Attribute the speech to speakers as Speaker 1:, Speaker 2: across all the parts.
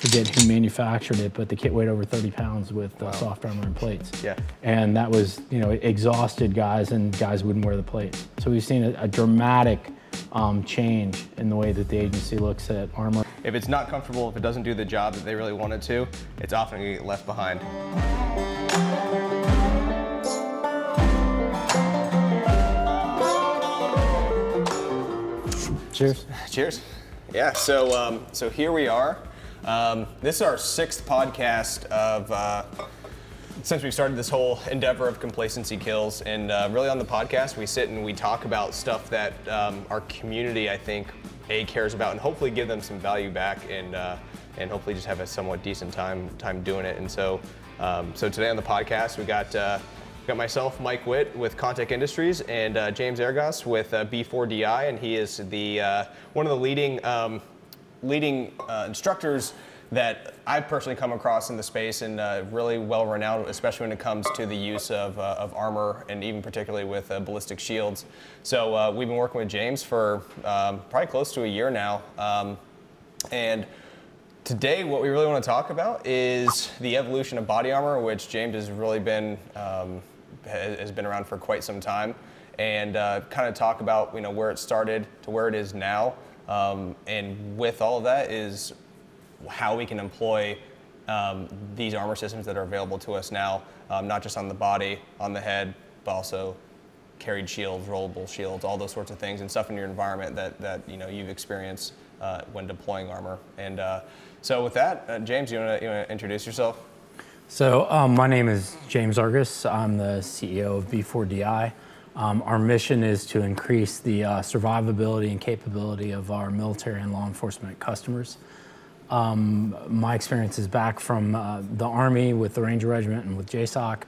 Speaker 1: forget who manufactured it, but the kit weighed over 30 pounds with soft armor and plates.
Speaker 2: Yeah.
Speaker 1: And that was, you know, it exhausted guys, and guys wouldn't wear the plates. So we've seen a dramatic change in the way that the agency looks at armor.
Speaker 2: If it's not comfortable, if it doesn't do the job that they really want it to, it's often going to get left behind.
Speaker 1: Cheers.
Speaker 2: Cheers. Yeah, so here we are. This is our 6th podcast of since we started this whole endeavor of Complacency Kills, and really on the podcast we sit and we talk about stuff that our community, I think, cares about, and hopefully give them some value back, and hopefully just have a somewhat decent time doing it. And so today on the podcast we got myself, Mike Witt with Kontek Industries, and James Ergas with B4DI, and he is the one of the leading instructors that I've personally come across in the space, and really well renowned, especially when it comes to the use of armor, and even particularly with ballistic shields. So we've been working with James for probably close to a year now, and today what we really want to talk about is the evolution of body armor, which James has really been has been around for quite some time, and kind of talk about, you know, where it started to where it is now, and with all of that is how we can employ these armor systems that are available to us now, not just on the body, on the head, but also carried shields, rollable shields, all those sorts of things, and stuff in your environment that you know you've experienced when deploying armor. And so with that, James, you want to introduce yourself?
Speaker 1: So my name is James Ergas. I'm the CEO of B4DI. Our mission is to increase the survivability and capability of our military and law enforcement customers. My experience is back from the Army with the Ranger Regiment and with JSOC.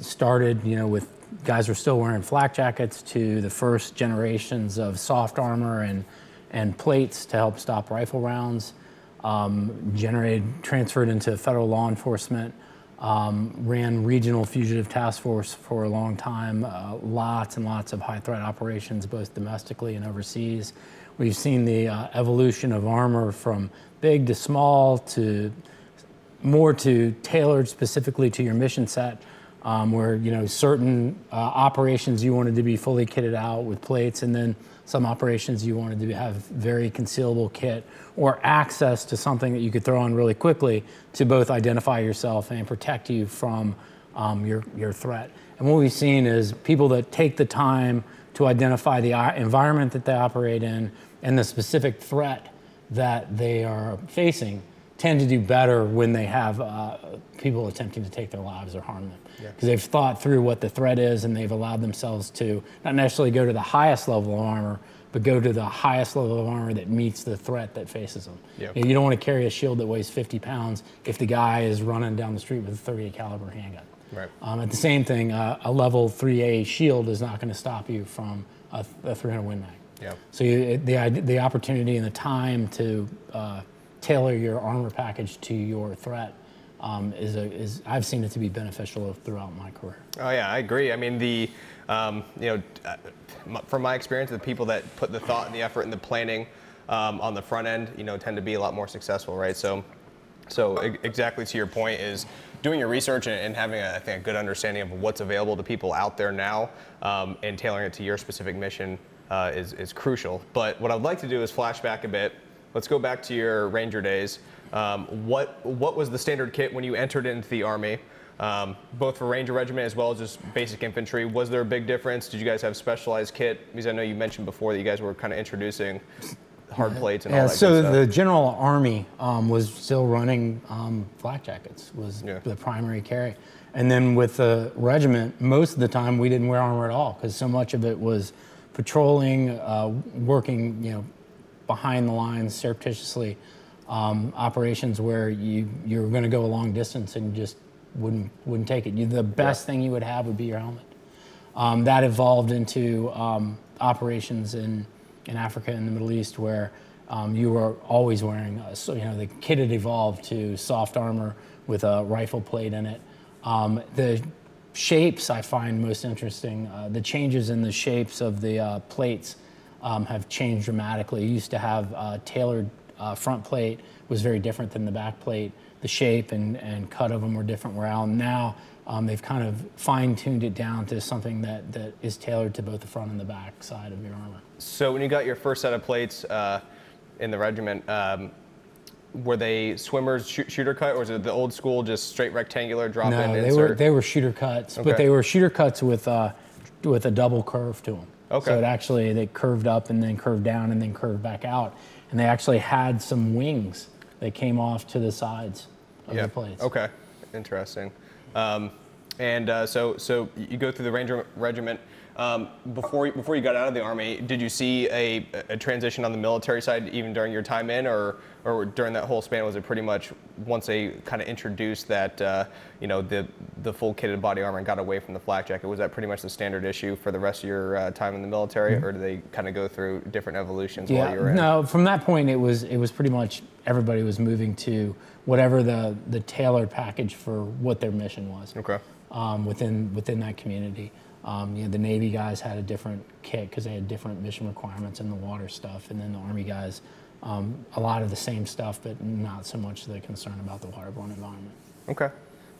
Speaker 1: Started, you know, with guys who are still wearing flak jackets, to the first generations of soft armor and plates to help stop rifle rounds. Transferred into federal law enforcement, ran regional fugitive task force for a long time, lots and lots of high threat operations, both domestically and overseas. We've seen the evolution of armor from big to small to more to tailored specifically to your mission set, where, you know, certain operations you wanted to be fully kitted out with plates, and then some operations you wanted to have very concealable kit or access to something that you could throw on really quickly to both identify yourself and protect you from your threat. And what we've seen is people that take the time to identify the environment that they operate in and the specific threat that they are facing tend to do better when they have people attempting to take their lives or harm them. Because they've thought through what the threat is, and they've allowed themselves to not necessarily go to the highest level of armor, but go to the highest level of armor that meets the threat that faces them. You don't want to carry a shield that weighs 50 pounds if the guy is running down the street with a 38 caliber handgun. At the same thing, a level 3A shield is not going to stop you from a 300 Win Mag. So the opportunity and the time to tailor your armor package to your threat I've seen it to be beneficial throughout my career.
Speaker 2: Oh yeah, I agree. I mean, the from my experience, the people that put the thought and the effort and the planning on the front end, you know, tend to be a lot more successful, right? So exactly to your point is doing your research and having, I think, a good understanding of what's available to people out there now, and tailoring it to your specific mission is crucial. But what I'd like to do is flash back a bit. Let's go back to your Ranger days. What was the standard kit when you entered into the Army, both for Ranger Regiment as well as just basic infantry? Was there a big difference? Did you guys have specialized kit? Because I know you mentioned before that you guys were kind of introducing hard plates and all that
Speaker 1: so
Speaker 2: good stuff.
Speaker 1: The General Army was still running flak jackets, was the primary carry. And then with the regiment, most of the time we didn't wear armor at all, because so much of it was patrolling, working, you know, behind the lines surreptitiously, operations where you're going to go a long distance and you just wouldn't take it. The best thing you would have would be your helmet. That evolved into operations in Africa and the Middle East, where you were always wearing, the kit had evolved to soft armor with a rifle plate in it. The shapes I find most interesting. The changes in the shapes of the plates have changed dramatically. You used to have tailored front plate was very different than the back plate. The shape and cut of them were different. Where now they've kind of fine-tuned it down to something that is tailored to both the front and the back side of your armor.
Speaker 2: So when you got your first set of plates in the regiment, were they swimmers shooter cut, or was it the old school just straight rectangular drop in insert?
Speaker 1: they were shooter cuts,
Speaker 2: Okay.
Speaker 1: but they were shooter cuts with a double curve to them.
Speaker 2: Okay.
Speaker 1: So they curved up and then curved down and then curved back out, and they actually had some wings that came off to the sides of the plates.
Speaker 2: Okay, interesting. So you go through the Ranger Regiment. Before you got out of the Army, did you see a transition on the military side even during your time in, or during that whole span, was it pretty much once they kind of introduced that the full kitted body armor and got away from the flak jacket, was that pretty much the standard issue for the rest of your time in the military, or did they kind of go through different evolutions while you were in?
Speaker 1: No, from that point it was pretty much everybody was moving to whatever the tailored package for what their mission was.
Speaker 2: Okay.
Speaker 1: Within that community. The Navy guys had a different kit because they had different mission requirements in the water stuff, and then the Army guys, a lot of the same stuff, but not so much the concern about the waterborne environment.
Speaker 2: Okay,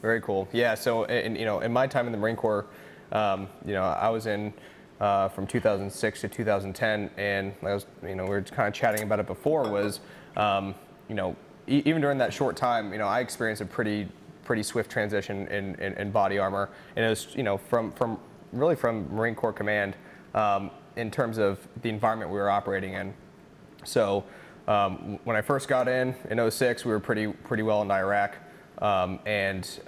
Speaker 2: very cool. Yeah. So, in my time in the Marine Corps, I was in from 2006 to 2010, and I was, we were kind of chatting about it before. Was, even during that short time, I experienced a pretty swift transition in body armor, and it was, from Marine Corps Command in terms of the environment we were operating in. So when I first got in 06, we were pretty well into Iraq, and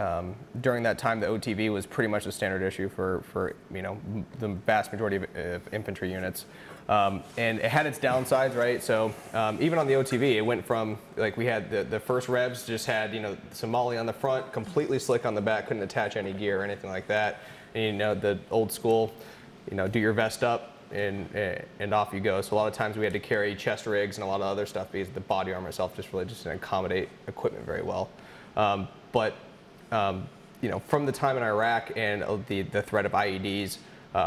Speaker 2: during that time the OTV was pretty much the standard issue for the vast majority of infantry units, and it had its downsides, right? So even on the OTV, it went from, like, we had the first revs just had Somali on the front, completely slick on the back, couldn't attach any gear or anything like that. And, the old school, do your vest up and off you go. So a lot of times we had to carry chest rigs and a lot of other stuff because the body armor itself just really just didn't accommodate equipment very well. But from the time in Iraq and the threat of IEDs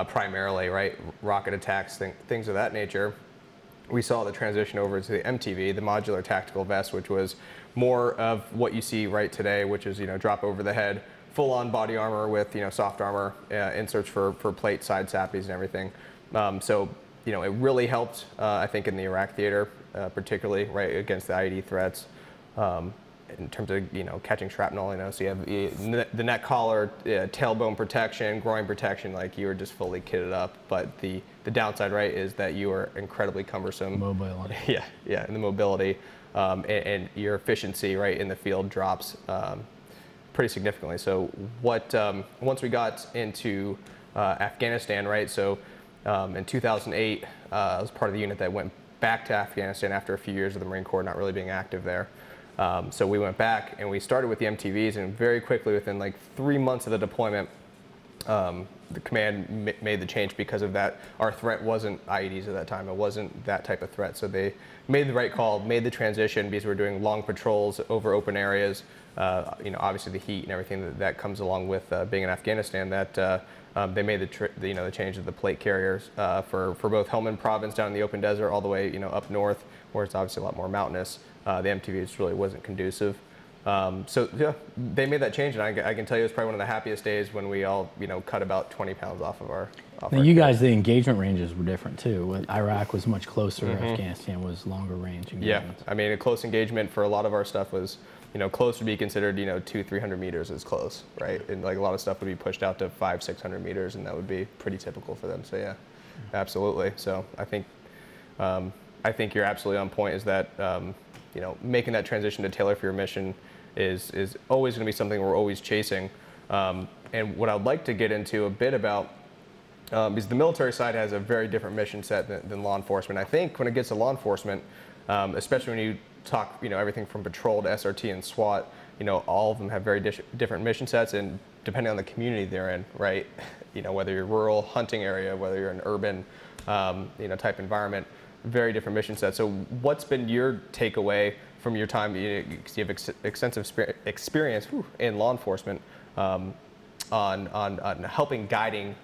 Speaker 2: primarily, right, rocket attacks, things of that nature, we saw the transition over to the MTV, the modular tactical vest, which was more of what you see right today, which is drop over the head, full-on body armor with soft armor inserts for plate, side sappies, and everything. So it really helped, I think, in the Iraq theater, particularly right against the IED threats, in terms of catching shrapnel. So you have the neck collar, tailbone protection, groin protection, like you were just fully kitted up. But the downside, right, is that you are incredibly cumbersome.
Speaker 1: Mobility.
Speaker 2: Yeah, and the mobility and your efficiency, right, in the field drops pretty significantly. So once we got into Afghanistan, right, so in 2008, I was part of the unit that went back to Afghanistan after a few years of the Marine Corps not really being active there. So we went back and we started with the MTVs, and very quickly, within like 3 months of the deployment, the command made the change because of that. Our threat wasn't IEDs at that time. It wasn't that type of threat. So they made the right call, made the transition, because we're doing long patrols over open areas. Obviously the heat and everything that comes along with being in Afghanistan. That they made the change of the plate carriers for both Helmand Province down in the open desert, all the way up north, where it's obviously a lot more mountainous. The MTV just really wasn't conducive. So yeah, they made that change, and I can tell you it's probably one of the happiest days when we all cut about 20 pounds off of our.
Speaker 1: Now you guys, the engagement ranges were different too. Iraq was much closer. Mm-hmm. Afghanistan was longer range engagements.
Speaker 2: Yeah, I mean, a close engagement for a lot of our stuff was, close would be considered, 200-300 meters is close, right? And like a lot of stuff would be pushed out to 500-600 meters, and that would be pretty typical for them. So yeah, absolutely. So I think you're absolutely on point. Is that making that transition to tailor for your mission is always going to be something we're always chasing. And what I'd like to get into a bit about, because the military side has a very different mission set than law enforcement. I think when it gets to law enforcement, especially when you talk, everything from patrol to SRT and SWAT, all of them have very different mission sets, and depending on the community they're in, right? Whether you're rural, hunting area, whether you're an urban, type environment, very different mission sets. So what's been your takeaway from your time? You have extensive experience in law enforcement on helping guiding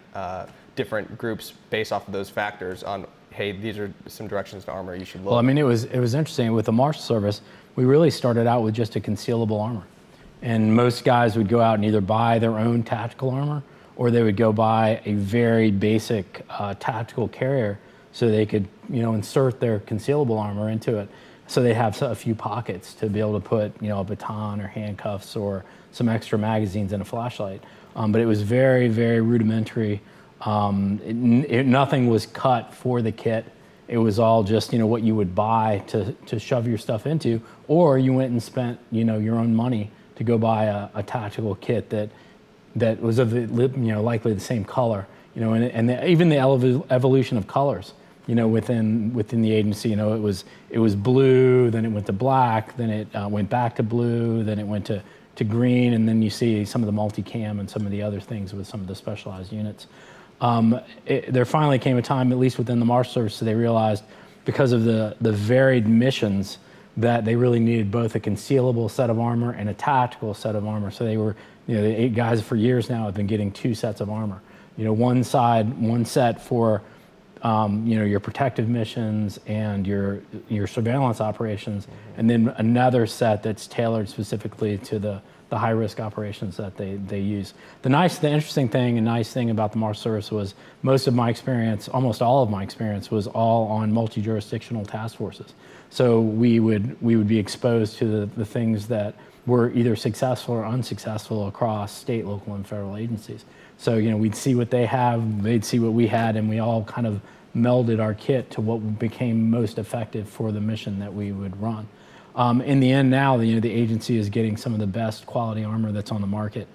Speaker 2: different groups based off of those factors on hey, these are some directions to armor you should look?
Speaker 1: Well, I mean, it was interesting. With the Marshal Service, we really started out with just a concealable armor. And most guys would go out and either buy their own tactical armor, or they would go buy a very basic tactical carrier so they could, insert their concealable armor into it. So they have a few pockets to be able to put, a baton or handcuffs or some extra magazines and a flashlight. But it was very, very rudimentary. Nothing was cut for the kit. It was all just, what you would buy to shove your stuff into, or you went and spent, your own money to go buy a tactical kit that was of, likely the same color, even the evolution of colors, within the agency, it was blue, then it went to black, then it went back to blue, then it went to green, and then you see some of the multicam and some of the other things with some of the specialized units. There finally came a time, at least within the Marshal Service, so they realized because of the varied missions that they really needed both a concealable set of armor and a tactical set of armor. So they were, the 8 guys for years now have been getting 2 sets of armor. One set for, your protective missions and your surveillance operations, and then another set that's tailored specifically to the high-risk operations that they use. The interesting thing and nice thing about the Marshal Service was most of my experience, almost all of my experience, was all on multi-jurisdictional task forces. So we would be exposed to the things that were either successful or unsuccessful across state, local, and federal agencies. So we'd see what they have, they'd see what we had, and we all kind of melded our kit to what became most effective for the mission that we would run. In the end now, the agency is getting some of the best quality armor that's on the market.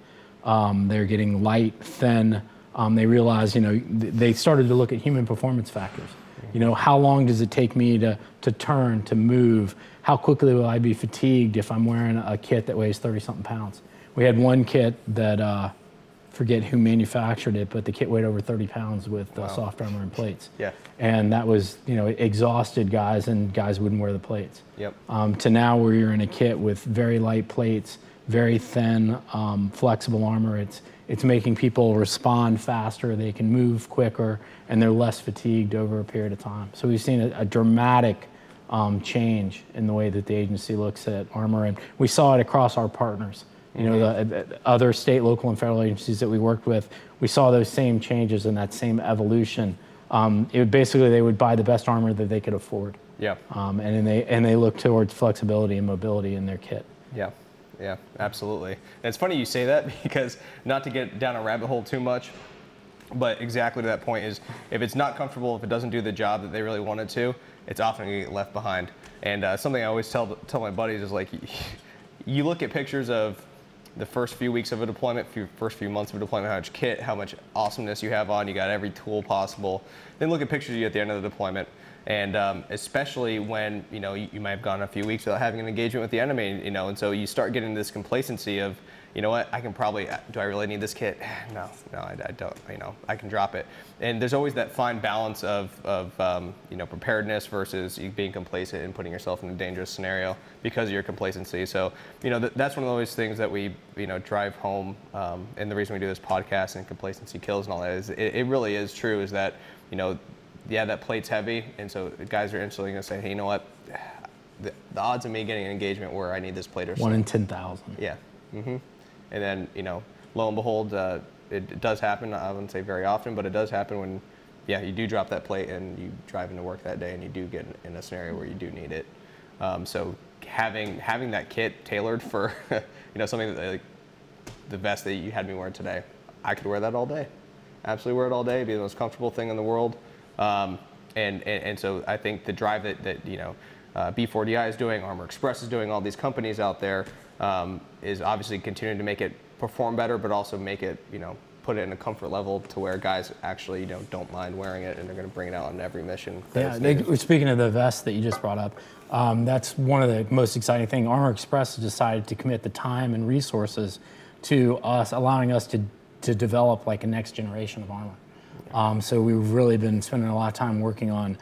Speaker 1: They're getting light, thin. They realize, they started to look at human performance factors. How long does it take me to turn, to move? How quickly will I be fatigued if I'm wearing a kit that weighs 30-something pounds? We had one kit that, forget who manufactured it, but the kit weighed over 30 pounds with soft armor and plates. Yeah. And that was, it exhausted guys, and guys wouldn't wear the plates. Yep. To now where you're in a kit with very light plates, very thin, flexible armor. It's making people respond faster, they can move quicker, and they're less fatigued over a period of time. So we've seen a dramatic change in the way that the agency looks at armor, and we saw it across our partners. The other state, local, and federal agencies that we worked with, we saw those same changes and that same evolution. Basically, they would buy the best armor that they could afford. Yeah. And they look towards flexibility and mobility in their kit. Yeah.
Speaker 2: Yeah, absolutely. And it's funny you say that, because not to get down a rabbit hole too much, but exactly to that point is, if it's not comfortable, if it doesn't do the job that they really want it to, it's often going to get left behind. And something I always tell my buddies is, like, you look at pictures of the first few weeks of a deployment, first few months of a deployment, how much kit, how much awesomeness you have on, you got every tool possible. Then look at pictures of you at the end of the deployment. And especially when, you might have gone a few weeks without having an engagement with the enemy, and so you start getting this complacency of, you know what, I can probably, do I really need this kit? No, I don't, I can drop it. And there's always that fine balance of preparedness versus you being complacent and putting yourself in a dangerous scenario because of your complacency. So, that's one of those things that we, drive home, and the reason we do this podcast and Complacency Kills and all that is, it really is true, is that, yeah, that plate's heavy, and so the guys are instantly going to say, hey, you know what, the odds of me getting an engagement where I need this plate are
Speaker 1: 1 in 10,000.
Speaker 2: Yeah. Mm-hmm. And then, lo and behold, it does happen. I wouldn't say very often, but it does happen when, yeah, you do drop that plate and you drive into work that day and you do get in a scenario where you do need it. So having that kit tailored for, something that, like the vest that you had me wearing today, I could wear that all day. Absolutely wear it all day. It'd be the most comfortable thing in the world. And so I think the drive that B4DI is doing, Armor Express is doing, all these companies out there, is obviously continuing to make it perform better, but also make it, put it in a comfort level to where guys actually, don't mind wearing it, and they're going to bring it out on every mission.
Speaker 1: Yeah, speaking of the vest that you just brought up, that's one of the most exciting things. Armor Express has decided to commit the time and resources to us, allowing us to develop like a next generation of armor. So we've really been spending a lot of time working on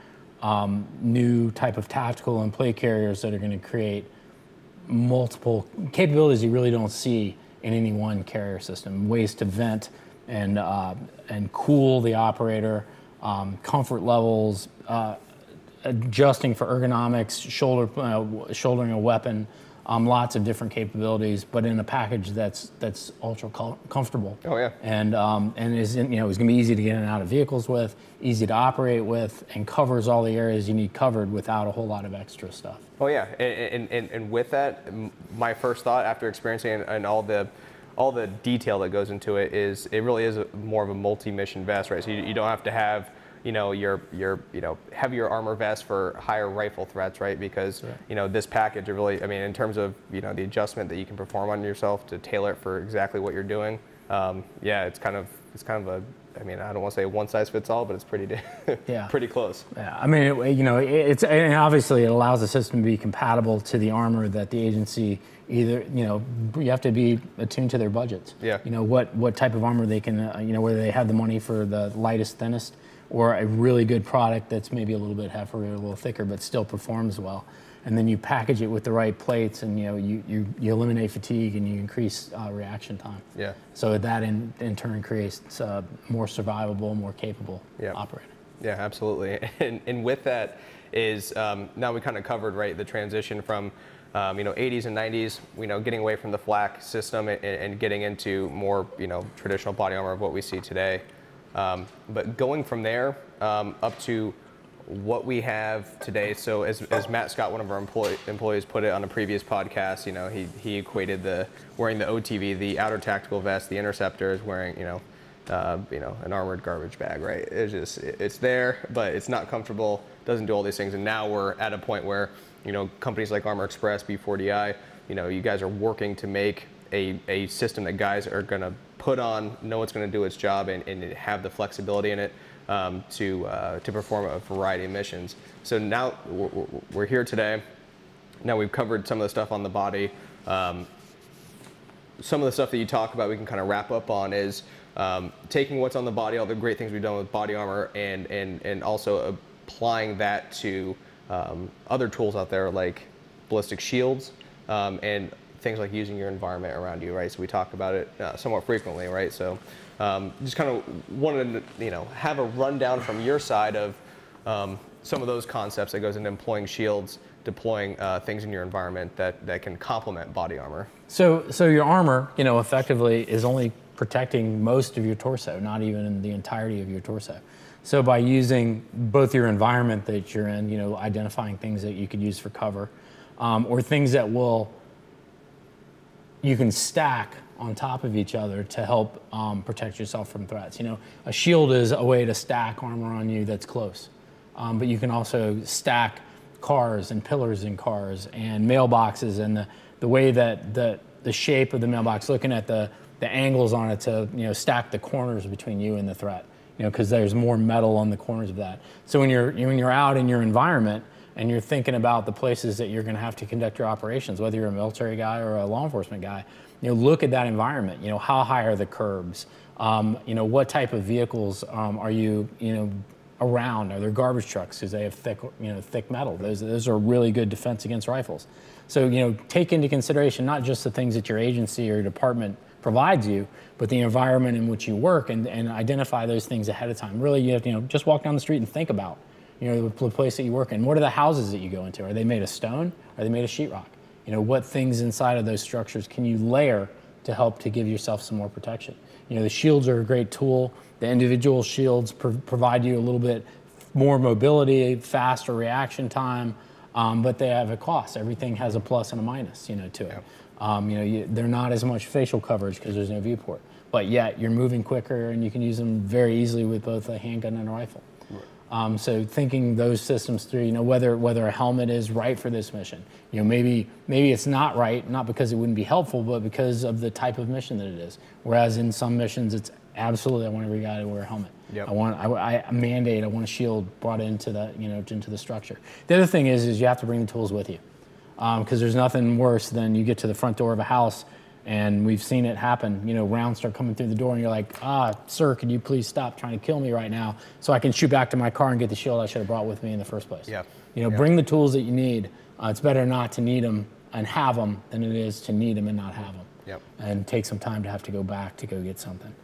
Speaker 1: new type of tactical and plate carriers that are going to create multiple capabilities you really don't see in any one carrier system. Ways to vent and cool the operator, comfort levels, adjusting for ergonomics, shouldering a weapon, lots of different capabilities, but in a package that's ultra comfortable.
Speaker 2: Oh yeah.
Speaker 1: And is is going to be easy to get in and out of vehicles with, easy to operate with, and covers all the areas you need covered without a whole lot of extra stuff.
Speaker 2: Oh yeah, and with that, my first thought after experiencing and all the detail that goes into it is it really is more of a multi-mission vest, right? So you don't have to have your heavier armor vest for higher rifle threats, right? Because this package, it really, I mean, in terms of the adjustment that you can perform on yourself to tailor it for exactly what you're doing, yeah, it's kind of a, I mean, I don't want to say one size fits all, but it's pretty close.
Speaker 1: Yeah, I mean, it's and obviously it allows the system to be compatible to the armor that the agency either, you have to be attuned to their budgets.
Speaker 2: Yeah.
Speaker 1: What type of armor they can, whether they have the money for the lightest, thinnest, or a really good product that's maybe a little bit heavier, a little thicker, but still performs well. And then you package it with the right plates, and you eliminate fatigue and you increase reaction time.
Speaker 2: Yeah.
Speaker 1: So that in turn creates more survivable, more capable operator.
Speaker 2: Yeah, absolutely. And with that is now we kind of covered the transition from 80s and 90s, getting away from the flak system and getting into more traditional body armor of what we see today. But going from there up to what we have today. So as Matt Scott, one of our employees, put it on a previous podcast, he equated wearing the OTV, the outer tactical vest, the interceptor, as wearing an armored garbage bag, right? It's there, but it's not comfortable, doesn't do all these things. And now we're at a point where companies like Armor Express, B4DI, you guys are working to make a system that guys are going to put on, know it's going to do its job, and have the flexibility in it to perform a variety of missions. So now we're here today. Now we've covered some of the stuff on the body. Some of the stuff that you talk about, we can kind of wrap up on is taking what's on the body, all the great things we've done with body armor, and also applying that to other tools out there like ballistic shields and things like using your environment around you, right? So we talk about it somewhat frequently, right? So just kind of wanted to, have a rundown from your side of some of those concepts that goes into employing shields, deploying things in your environment that can complement body armor.
Speaker 1: So your armor, effectively is only protecting most of your torso, not even the entirety of your torso. So by using both your environment that you're in, identifying things that you could use for cover, or things that you can stack on top of each other to help protect yourself from threats. A shield is a way to stack armor on you that's close, but you can also stack cars and pillars in cars and mailboxes, and the way that the shape of the mailbox, looking at the angles on it to stack the corners between you and the threat, because there's more metal on the corners of that. So when you're out in your environment and you're thinking about the places that you're going to have to conduct your operations, whether you're a military guy or a law enforcement guy, look at that environment. How high are the curbs? What type of vehicles are you around? Are there garbage trucks because they have thick metal? Those are really good defense against rifles. So take into consideration not just the things that your agency or your department provides you, but the environment in which you work, and identify those things ahead of time. Really, you have to just walk down the street and think about the place that you work in. What are the houses that you go into? Are they made of stone? Are they made of sheetrock? What things inside of those structures can you layer to help to give yourself some more protection? The shields are a great tool. The individual shields provide you a little bit more mobility, faster reaction time, but they have a cost. Everything has a plus and a minus, to it. They're not as much facial coverage because there's no viewport, but yet you're moving quicker and you can use them very easily with both a handgun and a rifle. Right. So thinking those systems through, whether a helmet is right for this mission, maybe it's not right, not because it wouldn't be helpful, but because of the type of mission that it is. Whereas in some missions, it's absolutely, I want every guy to wear a helmet. Yep. I mandate, I want a shield brought into the, into the structure. The other thing is you have to bring the tools with you. Because there's nothing worse than you get to the front door of a house, and we've seen it happen. Rounds start coming through the door, and you're like, sir, could you please stop trying to kill me right now so I can shoot back to my car and get the shield I should have brought with me in the first place. Yeah. Bring the tools that you need. It's better not to need them and have them than it is to need them and not have them. Yep. And take some time to have to go back to go get something.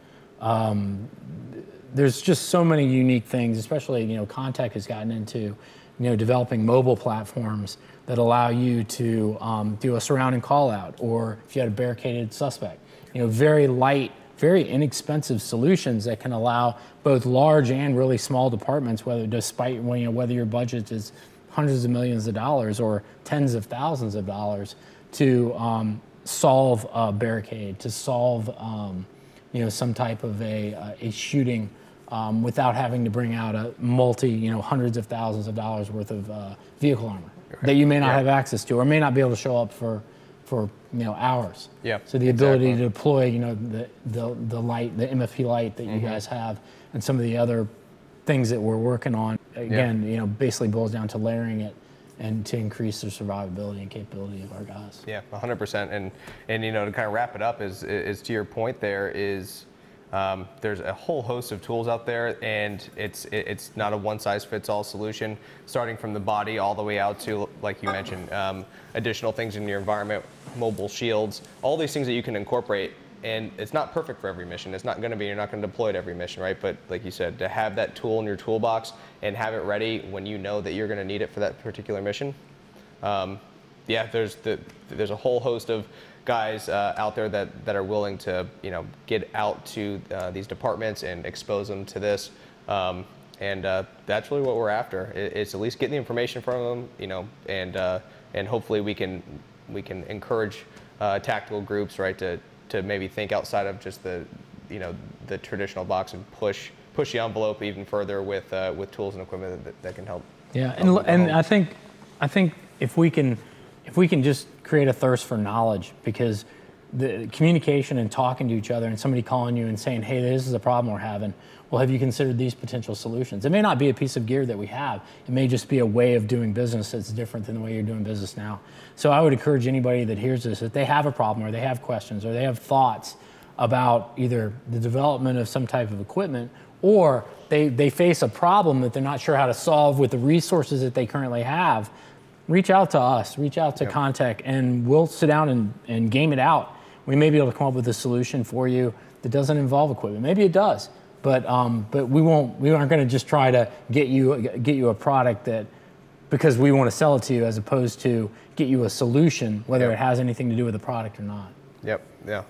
Speaker 1: there's just so many unique things, especially, you know, Kontek has gotten into, you know, developing mobile platforms that allow you to do a surrounding call out, or if you had a barricaded suspect, you know, very light, very inexpensive solutions that can allow both large and really small departments, whether despite, you know, whether your budget is hundreds of millions of dollars or tens of thousands of dollars, to solve a barricade, to solve you know, some type of a shooting without having to bring out a you know, hundreds of thousands of dollars worth of vehicle armor that you may not have access to, or may not be able to show up for you know, hours.
Speaker 2: Yeah.
Speaker 1: So the ability to deploy, you know, the light, the MFP light that you guys have, and some of the other things that we're working on, again, you know, basically boils down to layering it and to increase the survivability and capability of our guys.
Speaker 2: Yeah, 100%. And you know, to kind of wrap it up, is to your point, there's a whole host of tools out there, and it's not a one-size-fits-all solution, starting from the body all the way out to, like you mentioned, additional things in your environment, mobile shields, all these things that you can incorporate. And it's not perfect for every mission. It's not going to be, you're not going to deploy it every mission, right? But like you said, to have that tool in your toolbox and have it ready when you know that you're going to need it for that particular mission. Yeah, there's a whole host of guys out there that are willing to, you know, get out to these departments and expose them to this. And that's really what we're after. It's at least getting the information from them, you know, and hopefully we can encourage tactical groups, right, to maybe think outside of just the, you know, the traditional box, and push the envelope even further with tools and equipment that can help.
Speaker 1: Yeah, and I think if we can just create a thirst for knowledge, because the communication and talking to each other, and somebody calling you and saying, hey, this is a problem we're having, well, have you considered these potential solutions? It may not be a piece of gear that we have. It may just be a way of doing business that's different than the way you're doing business now. So I would encourage anybody that hears this, if they have a problem, or they have questions, or they have thoughts about either the development of some type of equipment, or they face a problem that they're not sure how to solve with the resources that they currently have, reach out to us, reach out to Kontek, and we'll sit down and game it out. We may be able to come up with a solution for you that doesn't involve equipment. Maybe it does, but we aren't going to just try to get you a product that, because we want to sell it to you, as opposed to get you a solution, whether it has anything to do with the product or not.
Speaker 2: Yep. Yeah.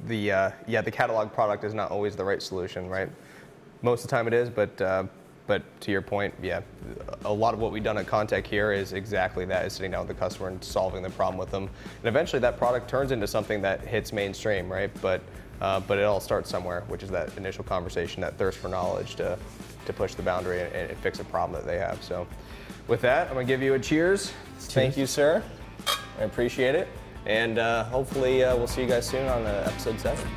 Speaker 2: The catalog product is not always the right solution, right? Most of the time it is, but to your point, yeah, a lot of what we've done at Kontek here is exactly that, is sitting down with the customer and solving the problem with them. And eventually that product turns into something that hits mainstream, right? But it all starts somewhere, which is that initial conversation, that thirst for knowledge to push the boundary and fix a problem that they have. So with that, I'm gonna give you a cheers. Thank you, sir. I appreciate it. And hopefully we'll see you guys soon on episode 7.